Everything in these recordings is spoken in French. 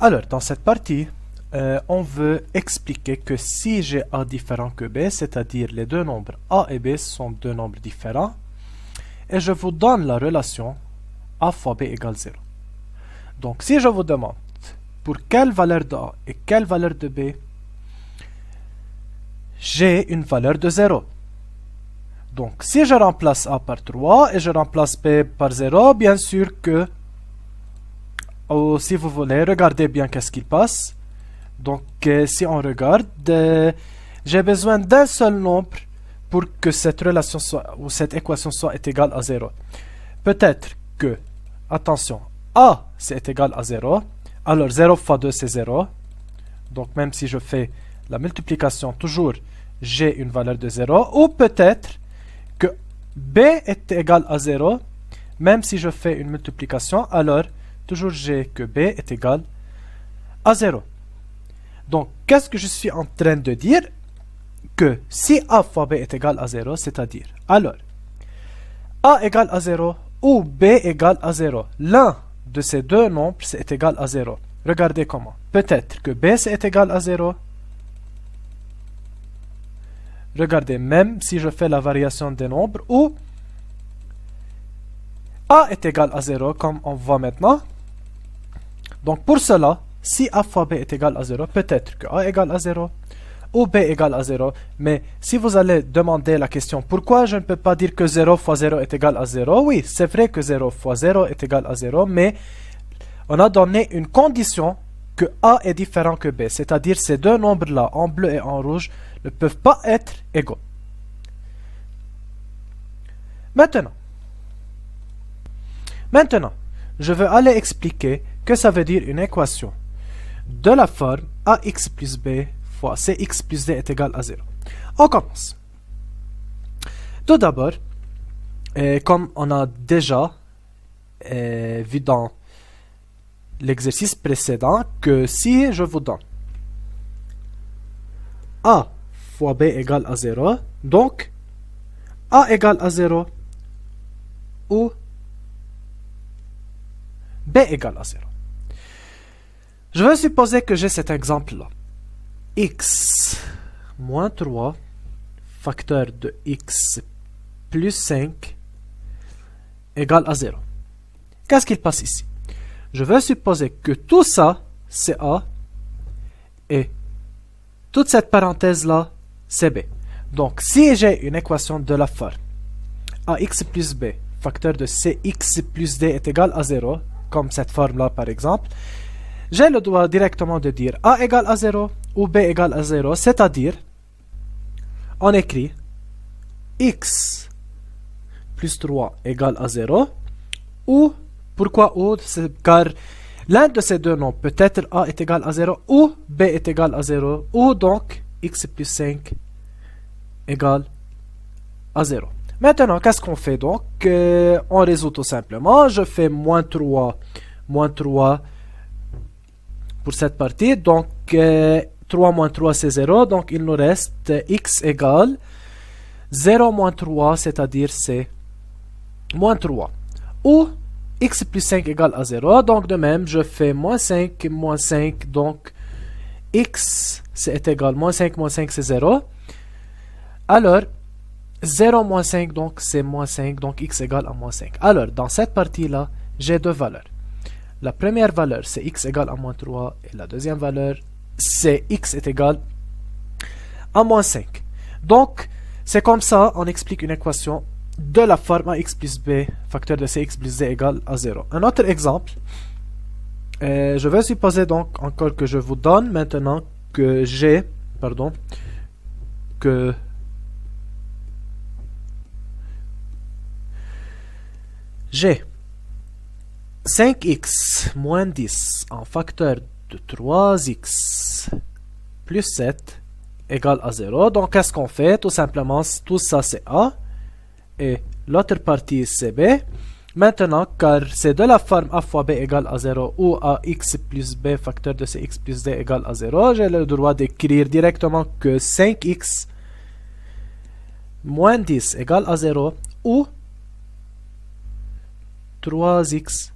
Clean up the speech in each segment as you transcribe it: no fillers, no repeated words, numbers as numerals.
Alors, dans cette partie, on veut expliquer que si j'ai A différent que B, c'est-à-dire les deux nombres A et B sont deux nombres différents, et je vous donne la relation A fois B égale 0. Donc, si je vous demande pour quelle valeur de A et quelle valeur de B, j'ai une valeur de 0. Donc, si je remplace A par 3 et je remplace B par 0, bien sûr que, si vous voulez, regardez bien qu'est-ce qu'il passe. Donc, si on regarde, j'ai besoin d'un seul nombre pour que cette relation soit, ou cette équation soit égale à 0. Peut-être que, attention, A c'est égal à 0. Alors 0 fois 2 c'est 0. Donc même si je fais la multiplication, toujours j'ai une valeur de 0. Ou peut-être que B est égal à 0. Même si je fais une multiplication, alors toujours j'ai que B est égal à 0. Donc qu'est-ce que je suis en train de dire? Que si A fois B est égal à 0, c'est-à-dire, alors, A égale à 0 ou B égale à 0, l'un de ces deux nombres c'est égal à 0. Regardez comment. Peut-être que B c'est égal à 0. Regardez, même si je fais la variation des nombres, ou A est égal à 0, comme on voit maintenant. Donc pour cela, si A fois B est égal à 0, peut-être que A égale à 0, ou B égale à 0. Mais si vous allez demander la question, pourquoi je ne peux pas dire que 0 fois 0 est égal à 0? Oui, c'est vrai que 0 fois 0 est égal à 0, mais on a donné une condition que A est différent que B. C'est-à-dire ces deux nombres-là, en bleu et en rouge, ne peuvent pas être égaux. Maintenant, je veux aller expliquer que ça veut dire une équation de la forme AX plus B fois CX plus D est égal à 0. On commence. Tout d'abord, comme on a déjà vu dans l'exercice précédent, que si je vous donne A fois B égale à 0, donc A égale à 0 ou B égale à 0. Je vais supposer que j'ai cet exemple-là. X moins 3 facteur de X plus 5 égale à 0. Qu'est-ce qu'il passe ici? Je vais supposer que tout ça, c'est A, et toute cette parenthèse-là, c'est B. Donc, si j'ai une équation de la forme AX plus B, facteur de CX plus D est égal à 0, comme cette forme-là par exemple, j'ai le droit directement de dire A égale à 0 ou B égale à 0, c'est-à-dire, on écrit X plus 3 égale à 0, ou, pourquoi ou? Car l'un de ces deux nombres, peut-être A est égal à 0 ou B est égal à 0, ou donc X plus 5 égale à 0. Maintenant, qu'est-ce qu'on fait donc? On résout tout simplement. Je fais moins 3 pour cette partie. Donc, 3 moins 3 c'est 0. Donc, il nous reste X égale 0 moins 3, c'est-à-dire c'est moins 3. Ou X plus 5 égale à 0. Donc, de même, je fais moins 5, donc X c'est égal, moins 5 c'est 0. Alors, 0 moins 5, donc c'est moins 5, donc X égale à moins 5. Alors, dans cette partie-là, j'ai deux valeurs. La première valeur, c'est X égale à moins 3, et la deuxième valeur, c'est X est égal à moins 5. Donc, c'est comme ça, on explique une équation de la forme AX plus B, facteur de CX plus D égale à 0. Un autre exemple, je vais supposer donc encore que je vous donne maintenant que j'ai, j'ai 5x moins 10 en facteur de 3x plus 7 égale à 0. Donc, qu'est-ce qu'on fait? Tout simplement, tout ça c'est A et l'autre partie c'est B. Maintenant, car c'est de la forme A fois B égale à 0 ou AX plus B facteur de CX plus D égale à 0, j'ai le droit d'écrire directement que 5x moins 10 égale à 0 ou 3x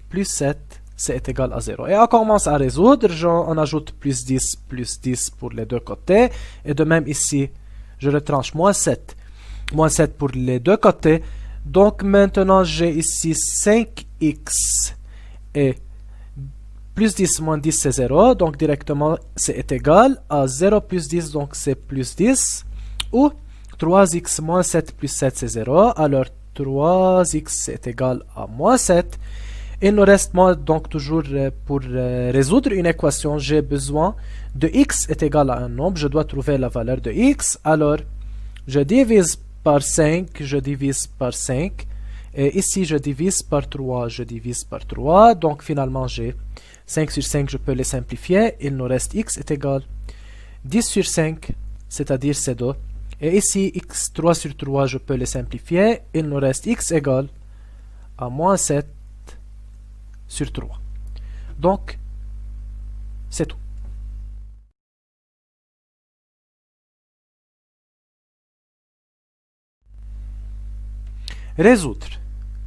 plus 7 c'est égal à 0. Et on commence à résoudre, on ajoute plus 10 pour les deux côtés. Et de même ici, je retranche moins 7 pour les deux côtés. Donc maintenant, j'ai ici 5x et plus 10 moins 10, c'est 0. Donc directement, c'est égal à 0 plus 10, donc c'est plus 10. Ou 3x moins 7 plus 7, c'est 0. Alors 3x est égal à moins 7. Il nous reste donc toujours pour résoudre une équation, j'ai besoin de x est égal à un nombre. Je dois trouver la valeur de x. Alors, je divise par 5, je divise par 5. Et ici, je divise par 3, je divise par 3. Donc, finalement, j'ai 5 sur 5, je peux les simplifier. Il nous reste x est égal à 10 sur 5, c'est-à-dire c'est 2. Et ici, x 3 sur 3, je peux les simplifier. Il nous reste x égal à moins 7 sur 3. Donc, c'est tout. Résoudre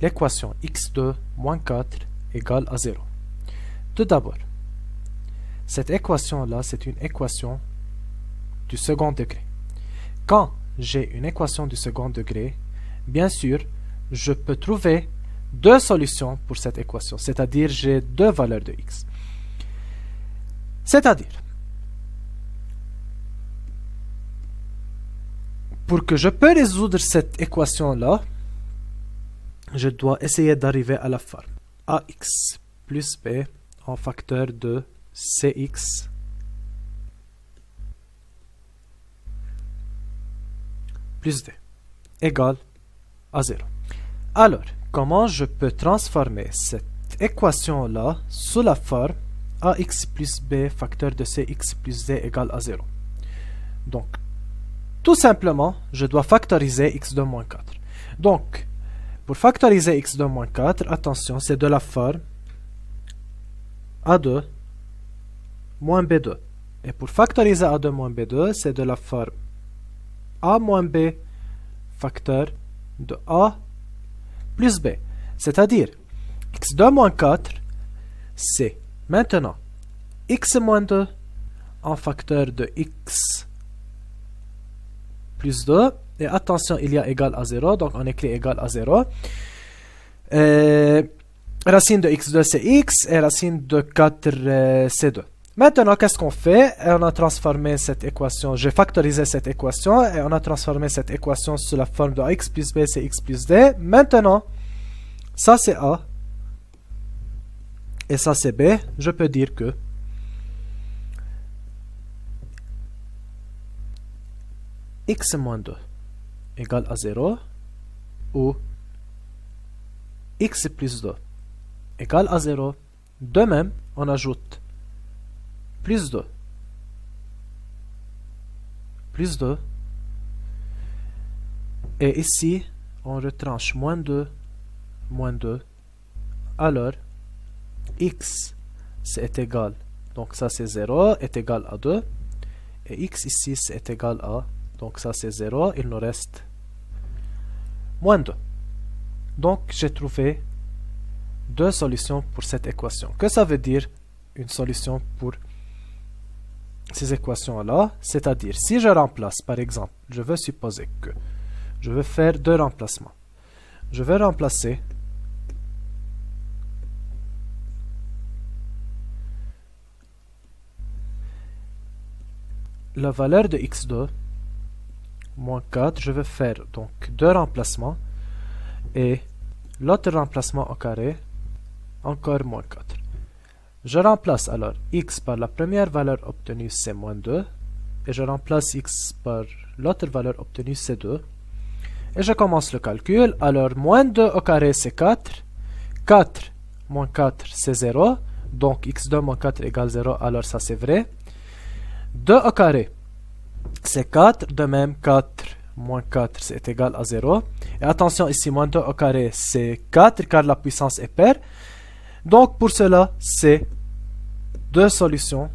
l'équation x2 moins 4 égale à 0. Tout d'abord, cette équation-là, c'est une équation du second degré. Quand j'ai une équation du second degré, bien sûr, je peux trouver deux solutions pour cette équation, c'est-à-dire j'ai deux valeurs de x. C'est-à-dire, pour que je peux résoudre cette équation-là, je dois essayer d'arriver à la forme ax plus b en facteur de cx plus d égale à 0. Alors, comment je peux transformer cette équation-là sous la forme ax plus b facteur de cx plus d égale à 0? Donc, tout simplement, je dois factoriser x2 moins 4. Donc, pour factoriser x2 moins 4, attention, c'est de la forme a2 moins b2. Et pour factoriser a2 moins b2, c'est de la forme a moins b facteur de a plus b. C'est-à-dire, x2 moins 4, c'est maintenant x moins 2 en facteur de x plus 2. Et attention, il y a égal à 0, donc on écrit égal à 0. Racine de x2 c'est x et racine de 4 c'est 2. Maintenant, qu'est-ce qu'on fait? On a transformé cette équation, j'ai factorisé cette équation et on a transformé cette équation sous la forme de ax plus b c'est x plus d. Maintenant, ça c'est a et ça c'est b. Je peux dire que x moins 2 égale à 0 ou x plus 2 égale à 0. De même, on ajoute plus 2 plus 2 et ici on retranche moins 2 moins 2. Alors x c'est égal, donc ça c'est 0 est égal à 2 et x ici c'est égal à, donc ça c'est 0, il nous reste moins 2. Donc j'ai trouvé deux solutions pour cette équation. Que ça veut dire une solution pour ces équations-là? C'est-à-dire, si je remplace, par exemple, je veux supposer que je veux faire deux remplacements. Je vais remplacer la valeur de x2 moins 4, je vais faire donc deux remplacements et l'autre remplacement au carré encore moins 4. Je remplace alors x par la première valeur obtenue c'est moins 2 et je remplace x par l'autre valeur obtenue c'est 2 et je commence le calcul. Alors moins 2 au carré c'est 4, 4 moins 4 c'est 0, donc x2 moins 4 égale 0, alors ça c'est vrai. 2 au carré c'est 4, de même 4 moins 4 c'est égal à 0. Et attention ici, moins 2 au carré c'est 4 car la puissance est paire. Donc pour cela, c'est deux solutions.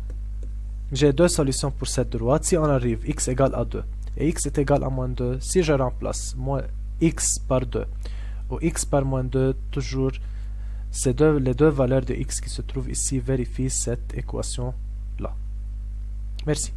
J'ai deux solutions pour cette droite. Si on arrive x égale à 2 et x est égal à moins 2, si je remplace moins x par 2 ou x par moins 2, toujours les deux valeurs de x qui se trouvent ici vérifient cette équation-là. Merci.